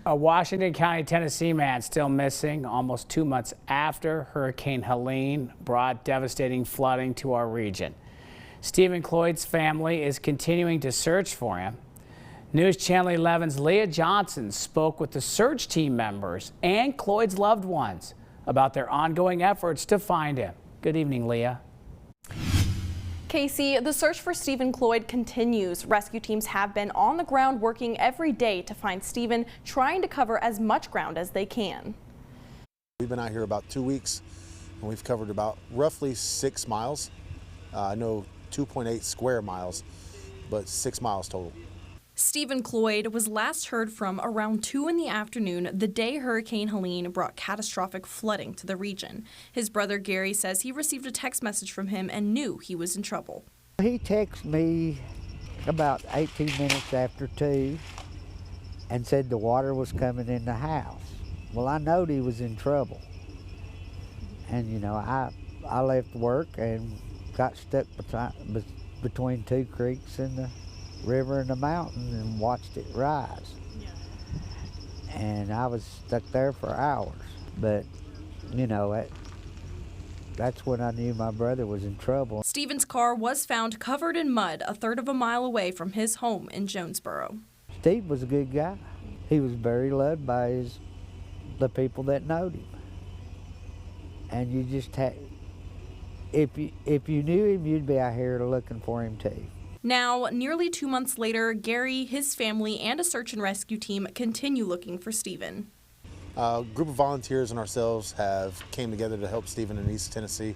A Washington County, Tennessee man still missing almost 2 months after Hurricane Helene brought devastating flooding to our region. Steven Cloyd's family is continuing to search for him. News Channel 11's Leah Johnson spoke with the search team members and Cloyd's loved ones about their ongoing efforts to find him. Good evening, Leah. Casey, the search for Steven Cloyd continues. Rescue teams have been on the ground working every day to find Steven, trying to cover as much ground as they can. We've been out here about 2 weeks and we've covered about roughly 6 miles. I know 2.8 square miles, but 6 miles total. Steven Cloyd was last heard from around 2 in the afternoon the day Hurricane Helene brought catastrophic flooding to the region. His brother Gary says he received a text message from him and knew he was in trouble. He texted me about 18 minutes after 2 and said the water was coming in the house. Well, I knowed he was in trouble. And you know, I left work and got stuck between 2 creeks and the river and the mountain and watched it rise. And I was stuck there for hours. But you know, that's when I knew my brother was in trouble. Steven's car was found covered in mud a third of a mile away from his home in Jonesboro. Steve was a good guy. He was very loved by the people that knowed him. And you just had, if you knew him, you'd be out here looking for him too. Now, nearly 2 months later, Gary, his family, and a search and rescue team continue looking for Steven. A group of volunteers and ourselves have came together to help Steven in East Tennessee.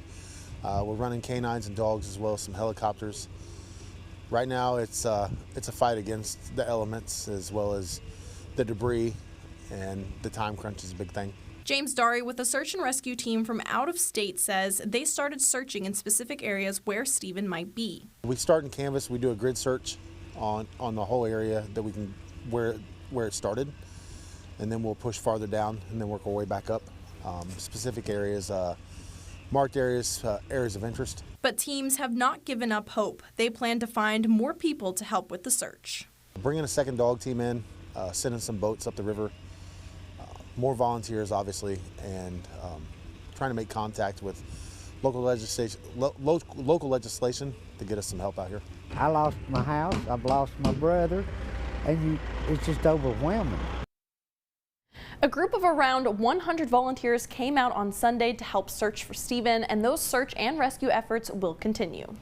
We're running canines and dogs as well as some helicopters. Right now it's a fight against the elements as well as the debris, and the time crunch is a big thing. James Dari with a search and rescue team from out of state says they started searching in specific areas where Steven might be. We start in canvas, we do a grid search on the whole area that we can where it started, and then we'll push farther down and then work our way back up. Specific areas, marked areas, areas of interest. But teams have not given up hope. They plan to find more people to help with the search. Bringing a second dog team in, sending some boats up the river. More volunteers, obviously, and trying to make contact with local legislation to get us some help out here. I lost my house, I've lost my brother, and it's just overwhelming. A group of around 100 volunteers came out on Sunday to help search for Steven, and those search and rescue efforts will continue.